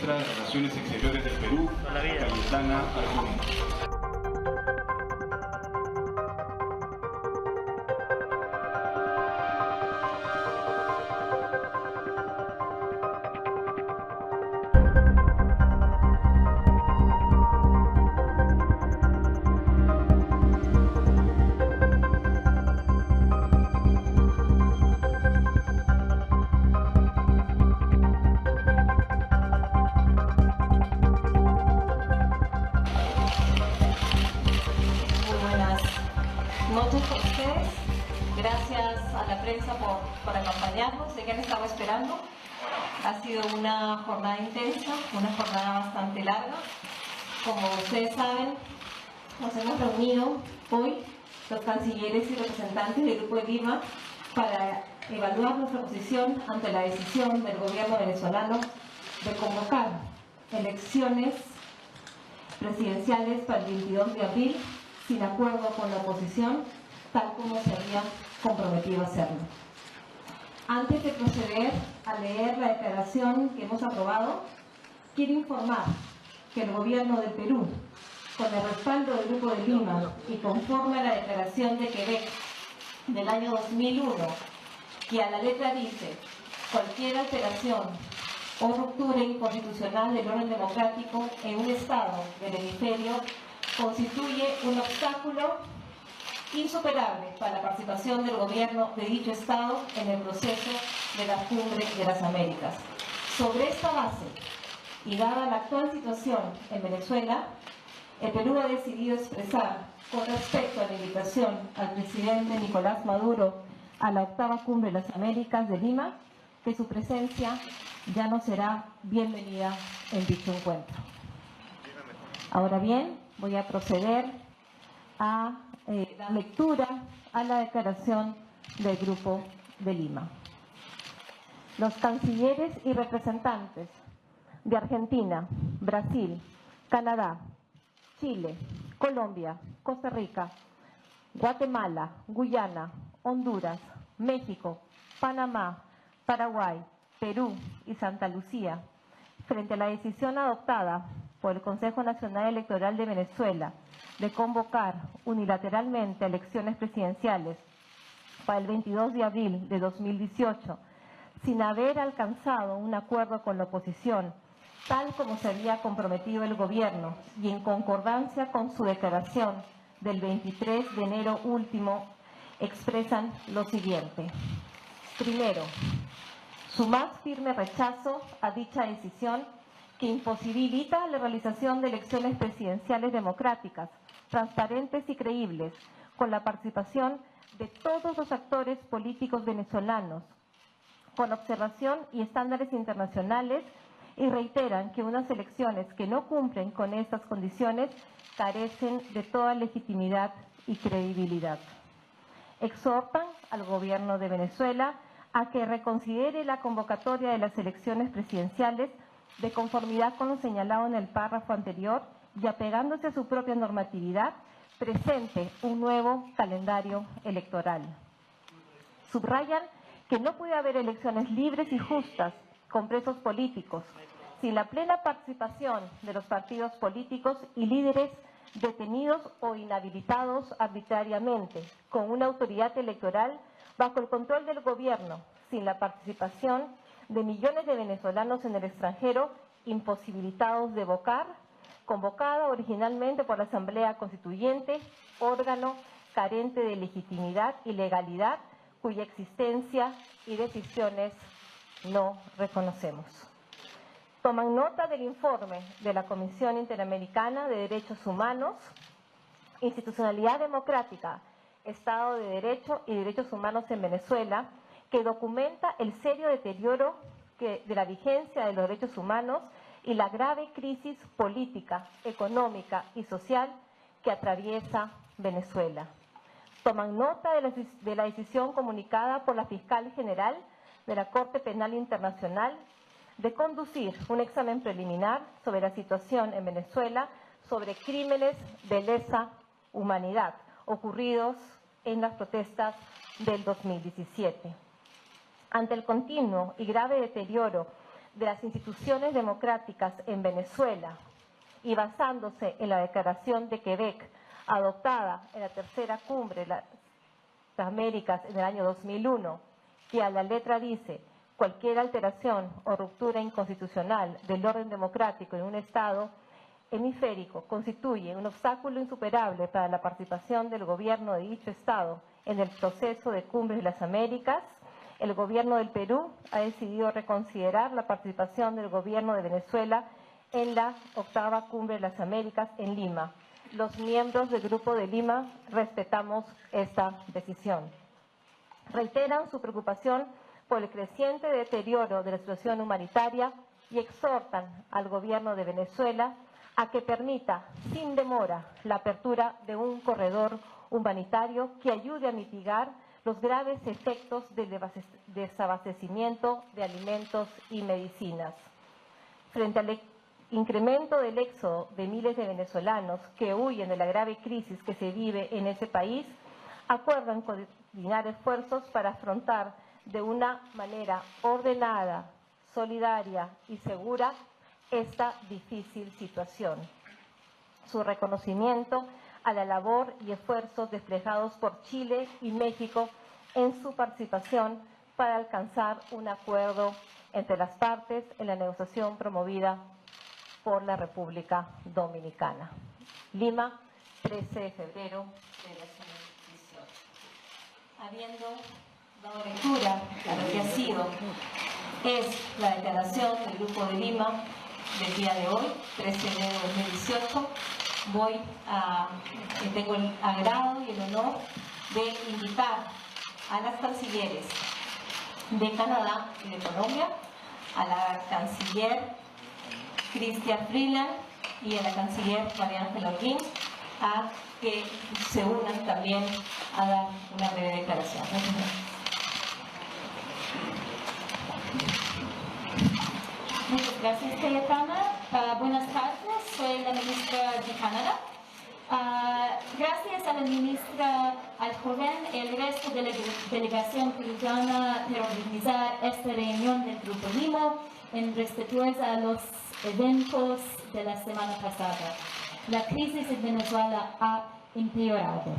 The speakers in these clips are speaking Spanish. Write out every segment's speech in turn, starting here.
Ministra de Relaciones Exteriores del Perú, Cayetana Argumedo. Noches con ustedes. Gracias a la prensa por acompañarnos. Sé que han estado esperando. Ha sido una jornada intensa, una jornada bastante larga. Como ustedes saben, nos hemos reunido hoy los cancilleres y representantes del Grupo de Lima para evaluar nuestra posición ante la decisión del gobierno venezolano de convocar elecciones presidenciales para el 22 de abril sin acuerdo con la oposición, tal como se había comprometido a hacerlo. Antes de proceder a leer la declaración que hemos aprobado, quiero informar que el gobierno del Perú, con el respaldo del Grupo de Lima y conforme a la declaración de Quebec del año 2001, que a la letra dice: cualquier alteración o ruptura inconstitucional del orden democrático en un Estado del hemisferio constituye un obstáculo insuperable para la participación del gobierno de dicho Estado en el proceso de la Cumbre de las Américas. Sobre esta base, y dada la actual situación en Venezuela, el Perú ha decidido expresar, con respecto a la invitación al presidente Nicolás Maduro a la octava Cumbre de las Américas de Lima, que su presencia ya no será bienvenida en dicho encuentro. Ahora bien, voy a proceder a dar lectura a la declaración del Grupo de Lima. Los cancilleres y representantes de Argentina, Brasil, Canadá, Chile, Colombia, Costa Rica, Guatemala, Guyana, Honduras, México, Panamá, Paraguay, Perú y Santa Lucía, frente a la decisión adoptada por el Consejo Nacional Electoral de Venezuela de convocar unilateralmente elecciones presidenciales para el 22 de abril de 2018, sin haber alcanzado un acuerdo con la oposición, tal como se había comprometido el gobierno y en concordancia con su declaración del 23 de enero último, expresan lo siguiente. Primero, su más firme rechazo a dicha decisión que imposibilita la realización de elecciones presidenciales democráticas, transparentes y creíbles, con la participación de todos los actores políticos venezolanos, con observación y estándares internacionales, y reiteran que unas elecciones que no cumplen con estas condiciones carecen de toda legitimidad y credibilidad. Exhortan al gobierno de Venezuela a que reconsidere la convocatoria de las elecciones presidenciales de conformidad con lo señalado en el párrafo anterior y apegándose a su propia normatividad, presente un nuevo calendario electoral. Subrayan que no puede haber elecciones libres y justas con presos políticos, sin la plena participación de los partidos políticos y líderes detenidos o inhabilitados arbitrariamente, con una autoridad electoral bajo el control del gobierno, sin la participación de millones de venezolanos en el extranjero imposibilitados de votar, convocada originalmente por la Asamblea Constituyente, órgano carente de legitimidad y legalidad, cuya existencia y decisiones no reconocemos. Toman nota del informe de la Comisión Interamericana de Derechos Humanos, Institucionalidad Democrática, Estado de Derecho y Derechos Humanos en Venezuela, que documenta el serio deterioro de la vigencia de los derechos humanos y la grave crisis política, económica y social que atraviesa Venezuela. Toman nota de la decisión comunicada por la Fiscal General de la Corte Penal Internacional de conducir un examen preliminar sobre la situación en Venezuela sobre crímenes de lesa humanidad ocurridos en las protestas del 2017. Ante el continuo y grave deterioro de las instituciones democráticas en Venezuela y basándose en la Declaración de Quebec, adoptada en la tercera cumbre de las Américas en el año 2001, que a la letra dice: cualquier alteración o ruptura inconstitucional del orden democrático en un Estado hemisférico constituye un obstáculo insuperable para la participación del gobierno de dicho Estado en el proceso de Cumbres de las Américas. El gobierno del Perú ha decidido reconsiderar la participación del gobierno de Venezuela en la octava Cumbre de las Américas en Lima. Los miembros del Grupo de Lima respetamos esta decisión. Reiteran su preocupación por el creciente deterioro de la situación humanitaria y exhortan al gobierno de Venezuela a que permita sin demora la apertura de un corredor humanitario que ayude a mitigar los graves efectos del desabastecimiento de alimentos y medicinas. Frente al incremento del éxodo de miles de venezolanos que huyen de la grave crisis que se vive en ese país, acuerdan coordinar esfuerzos para afrontar de una manera ordenada, solidaria y segura esta difícil situación. Su reconocimiento a la labor y esfuerzos desplegados por Chile y México en su participación para alcanzar un acuerdo entre las partes en la negociación promovida por la República Dominicana. Lima, 13 de febrero de 2018. Habiendo dado lectura a lo que ha sido es la declaración del Grupo de Lima del día de hoy, 13 de enero de 2018, tengo el agrado y el honor de invitar a las cancilleres de Canadá y de Colombia, a la canciller Chrystia Freeland y a la canciller María Ángela Holguín, a que se unan también a dar una breve declaración. Muchas gracias, Cayetana. Buenas tardes, soy la ministra de Canadá. Gracias a la ministra Aljoven y el resto de la delegación peruana por organizar esta reunión del Grupo Lima en respetuosa a los eventos de la semana pasada. La crisis en Venezuela ha empeorado.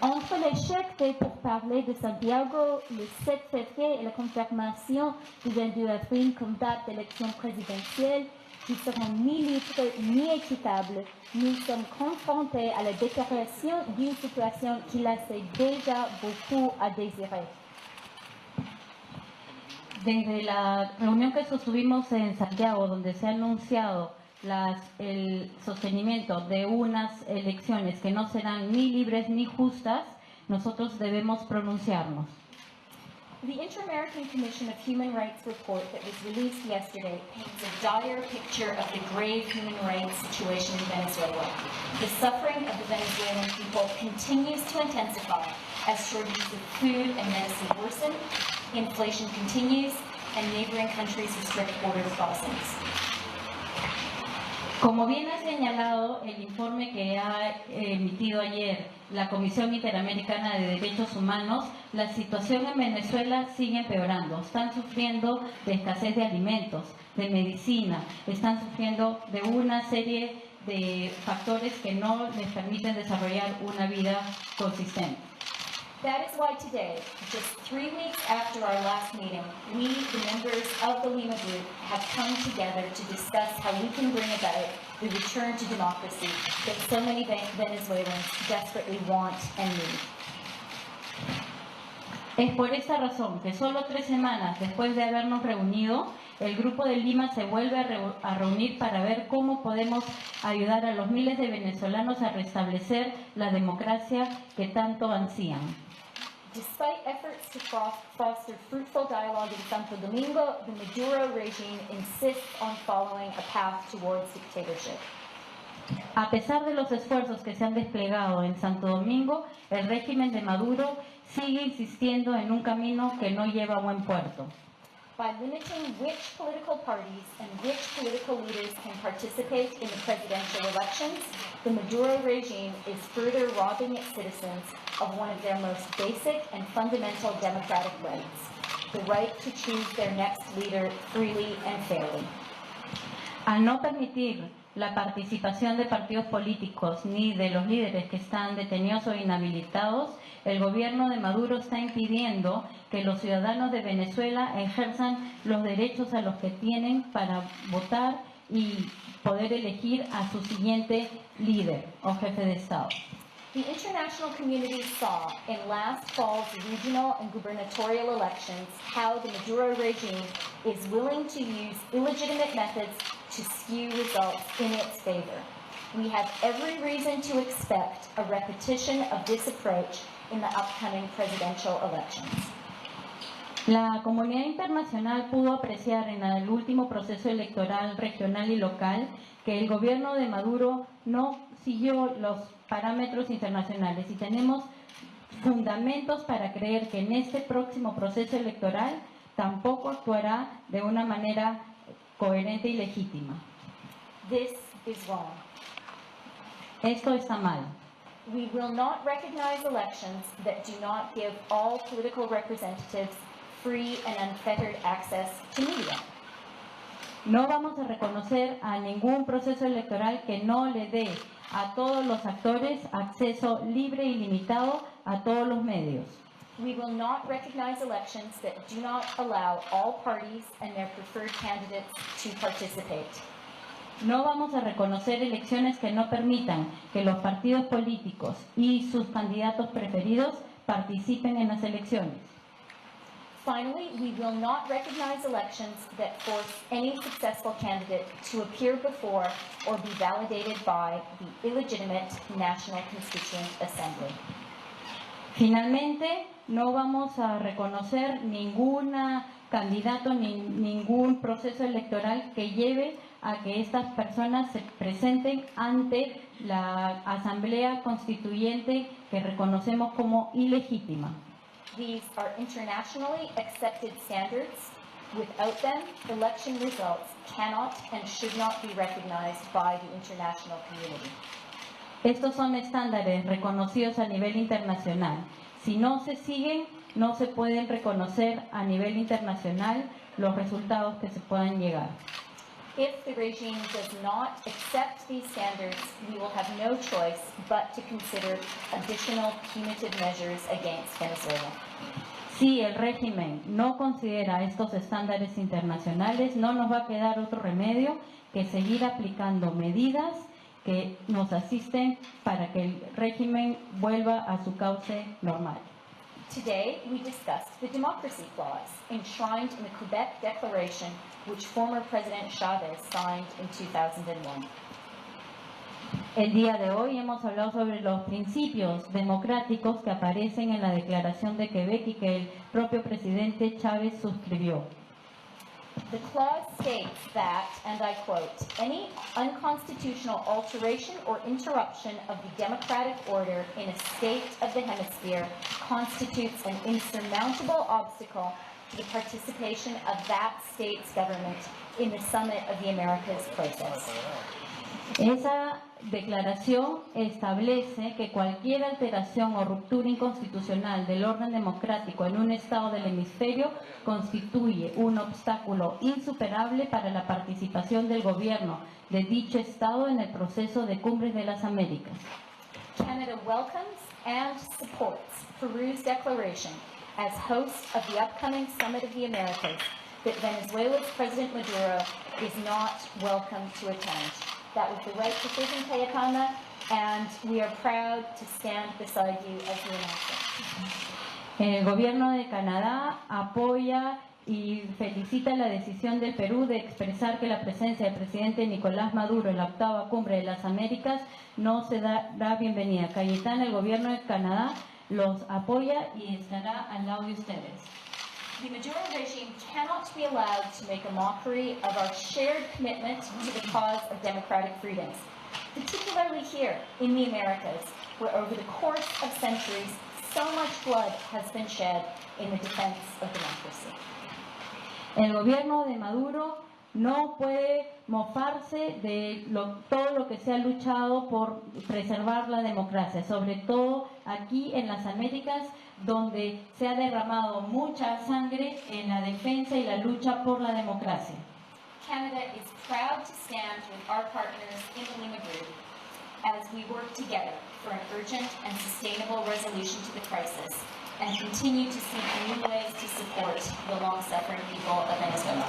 Entre l'échec des pourparlers de Santiago le 7 février et la confirmation du 22 avril comme date d'élection présidentielle qui seront ni libres ni équitables, nous sommes confrontés à la déclaration d'une situation qui laisse déjà beaucoup à désirer. Desde la reunión que sostuvimos en Santiago, donde se ha anunciado el sostenimiento de unas elecciones que no serán ni libres ni justas, nosotros debemos pronunciarnos. The Inter-American Commission of Human Rights report that was released yesterday paints a dire picture of the grave human rights situation in Venezuela. The suffering of the Venezuelan people continues to intensify as shortages of food and medicine worsen, inflation continues, and neighboring countries restrict border crossings. Como bien ha señalado el informe que ha emitido ayer la Comisión Interamericana de Derechos Humanos, la situación en Venezuela sigue empeorando. Están sufriendo de escasez de alimentos, de medicina, están sufriendo de una serie de factores que no les permiten desarrollar una vida consistente. That is why today, just 3 weeks after our last meeting, we, the members of the Lima Group, have come together to discuss how we can bring about the return to democracy that so many Venezuelans desperately want and need. Es por esta razón que solo 3 semanas después de habernos reunido, el Grupo de Lima se vuelve a reunir para ver cómo podemos ayudar a los miles de venezolanos a restablecer la democracia que tanto ansían. Despite efforts to foster fruitful dialogue in Santo Domingo, the Maduro regime insists on following a path towards dictatorship. A pesar de los esfuerzos que se han desplegado en Santo Domingo, el régimen de Maduro sigue insistiendo en un camino que no lleva a buen puerto. By limiting which political parties and which political leaders can participate in the presidential elections, the Maduro regime is further robbing its citizens of one of their most basic and fundamental democratic rights. the right to choose their next leader freely and fairly. Al no permitir la participación de partidos políticos ni de los líderes que están detenidos o inhabilitados, el gobierno de Maduro está impidiendo que los ciudadanos de Venezuela ejerzan los derechos a los que tienen para votar y poder elegir a su siguiente líder o jefe de Estado. The international community saw in last fall's regional and gubernatorial elections how the Maduro regime is willing to use illegitimate methods to skew results in its favor. We have every reason to expect a repetition of this approach in the upcoming presidential elections. La comunidad internacional pudo apreciar en el último proceso electoral regional y local que el gobierno de Maduro no siguió los parámetros internacionales y tenemos fundamentos para creer que en este próximo proceso electoral tampoco actuará de una manera coherente y legítima. This is wrong. Esto está mal. We will not recognize elections that do not give all political representatives free and unfettered access to media. No vamos a reconocer a ningún proceso electoral que no le dé a todos los actores acceso libre y limitado a todos los medios. We will not recognize elections that do not allow all parties and their preferred candidates to participate. No vamos a reconocer elecciones que no permitan que los partidos políticos y sus candidatos preferidos participen en las elecciones. Finally, we will not recognize elections that force any successful candidate to appear before or be validated by the illegitimate National Constituent Assembly. Finalmente, no vamos a reconocer ningún candidato ni ningún proceso electoral que lleve a que estas personas se presenten ante la Asamblea Constituyente que reconocemos como ilegítima. These are internationally accepted standards. Without them, election results cannot and should not be recognized by the international community. Estos son estándares reconocidos a nivel internacional. Si no se siguen, no se pueden reconocer a nivel internacional los resultados que se puedan llegar. If the regime does not accept these standards, we will have no choice but to consider additional punitive measures against Venezuela. Si el régimen no considera estos estándares internacionales, no nos va a quedar otro remedio que seguir aplicando medidas que nos asisten para que el régimen vuelva a su cauce normal. Today, we discussed the Democracy Clause enshrined in the Quebec Declaration, which former President Chavez signed in 2001. El día de hoy hemos hablado sobre los principios democráticos que aparecen en la Declaración de Quebec y que el propio presidente Chávez suscribió. The clause states that, and I quote, any unconstitutional alteration or interruption of the democratic order in a state of the hemisphere constitutes an insurmountable obstacle to the participation of that state's government in the Summit of the Americas process. Esa declaración establece que cualquier alteración o ruptura inconstitucional del orden democrático en un estado del hemisferio constituye un obstáculo insuperable para la participación del gobierno de dicho estado en el proceso de Cumbres de las Américas. Canada welcomes and supports Peru's declaration as host of the upcoming Summit of the Americas that Venezuela's President Maduro is not welcome to attend. That was the right decision, Cayetana, and we are proud to stand beside you as you announce it. El gobierno de Canadá apoya y felicita la decisión del Perú de expresar que la presencia del presidente Nicolás Maduro en la octava Cumbre de las Américas no se dará bienvenida. Cayetana, el gobierno de Canadá los apoya y estará al lado de ustedes. The Maduro regime cannot be allowed to make a mockery of our shared commitment to the cause of democratic freedoms, particularly here in the Americas, where over the course of centuries, so much blood has been shed in the defense of democracy. El gobierno de Maduro no puede mofarse de todo lo que se ha luchado por preservar la democracia, sobre todo aquí en las Américas, donde se ha derramado mucha sangre en la defensa y la lucha por la democracia. Canada is proud to stand with our partners in the Lima Group as we work together for an urgent and sustainable resolution to the crisis and continue to seek new ways to support the long-suffering people of Venezuela.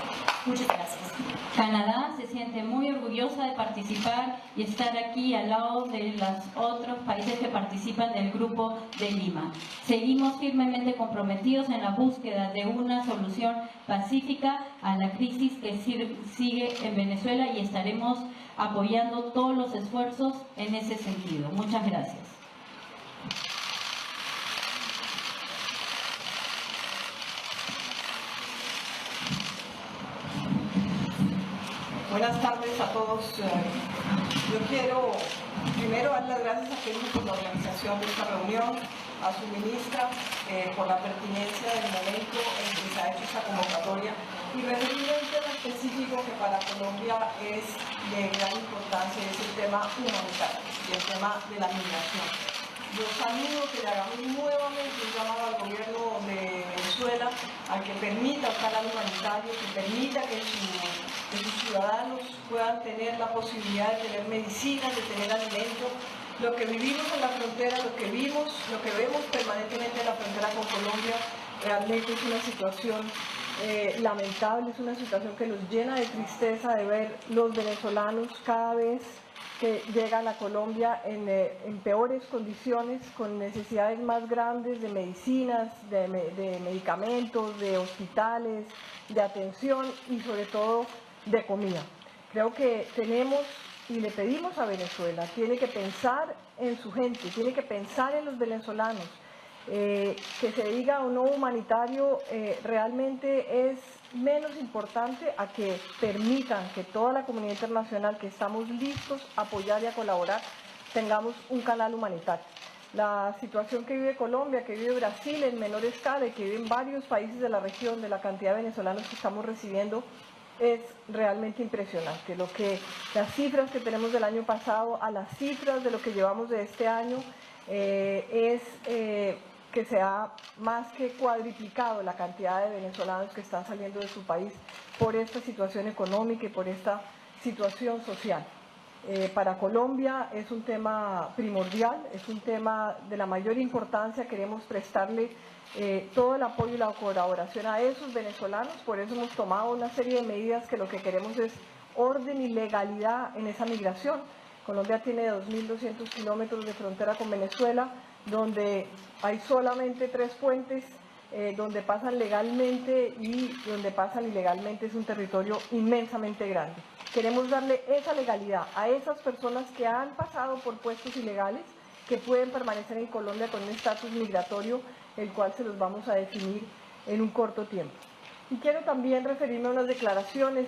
Muchas gracias. Canadá se siente muy orgullosa de participar y estar aquí al lado de los otros países que participan del Grupo de Lima. Seguimos firmemente comprometidos en la búsqueda de una solución pacífica a la crisis que sigue en Venezuela y estaremos apoyando todos los esfuerzos en ese sentido. Muchas gracias. Buenas tardes a todos. Yo quiero primero dar las gracias a Perú por la organización de esta reunión, a su ministra por la pertinencia del momento en que se ha hecho esta convocatoria y referirme a un tema específico que para Colombia es de gran importancia, es el tema humanitario y el tema de la migración. Yo saludo que le hagamos nuevamente un llamado al gobierno de Venezuela a que permita un canal humanitario, que permita que sus ciudadanos puedan tener la posibilidad de tener medicinas, de tener alimentos. Lo que vivimos en la frontera, lo que vemos permanentemente en la frontera con Colombia, realmente es una situación lamentable, es una situación que nos llena de tristeza de ver los venezolanos cada vez que llegan a Colombia en peores condiciones, con necesidades más grandes de medicinas, de medicamentos, de hospitales, de atención y sobre todo de comida. Creo que tenemos y le pedimos a Venezuela, tiene que pensar en su gente, tiene que pensar en los venezolanos. Que se diga o no humanitario realmente es menos importante a que permitan que toda la comunidad internacional, que estamos listos a apoyar y a colaborar, tengamos un canal humanitario. La situación que vive Colombia, que vive Brasil en menor escala y que viven varios países de la región, de la cantidad de venezolanos que estamos recibiendo, es realmente impresionante. Las cifras que tenemos del año pasado a las cifras de lo que llevamos de este año que se ha más que cuadriplicado la cantidad de venezolanos que están saliendo de su país por esta situación económica y por esta situación social. Para Colombia es un tema primordial, es un tema de la mayor importancia, queremos prestarle todo el apoyo y la colaboración a esos venezolanos, por eso hemos tomado una serie de medidas que lo que queremos es orden y legalidad en esa migración. Colombia tiene 2.200 kilómetros de frontera con Venezuela, donde hay solamente 3 puentes, donde pasan legalmente y donde pasan ilegalmente. Es un territorio inmensamente grande. Queremos darle esa legalidad a esas personas que han pasado por puestos ilegales, que pueden permanecer en Colombia con un estatus migratorio, el cual se los vamos a definir en un corto tiempo. Y quiero también referirme a unas declaraciones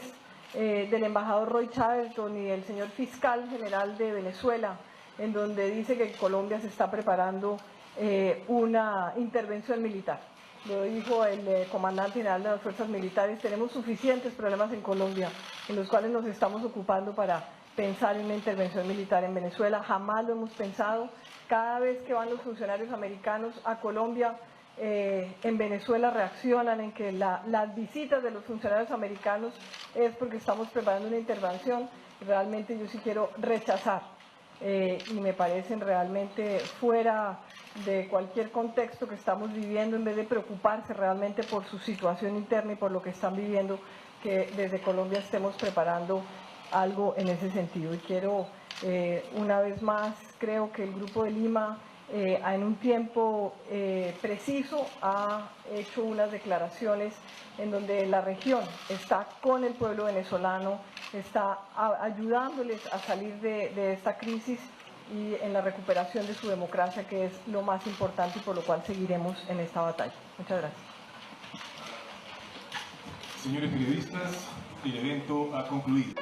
del embajador Roy Chatterton y del señor fiscal general de Venezuela, en donde dice que Colombia se está preparando una intervención militar. Lo dijo el comandante general de las fuerzas militares, tenemos suficientes problemas en Colombia, en los cuales nos estamos ocupando para pensar en una intervención militar en Venezuela. Jamás lo hemos pensado. Cada vez que van los funcionarios americanos a Colombia, en Venezuela reaccionan en que las visitas de los funcionarios americanos es porque estamos preparando una intervención. Realmente yo sí quiero rechazar y me parecen realmente fuera de cualquier contexto que estamos viviendo, en vez de preocuparse realmente por su situación interna y por lo que están viviendo, que desde Colombia estemos preparando algo en ese sentido. Y quiero una vez más, creo que el Grupo de Lima en un tiempo preciso ha hecho unas declaraciones en donde la región está con el pueblo venezolano, está ayudándoles a salir de esta crisis y en la recuperación de su democracia, que es lo más importante y por lo cual seguiremos en esta batalla. Muchas gracias. Señores periodistas, el evento ha concluido.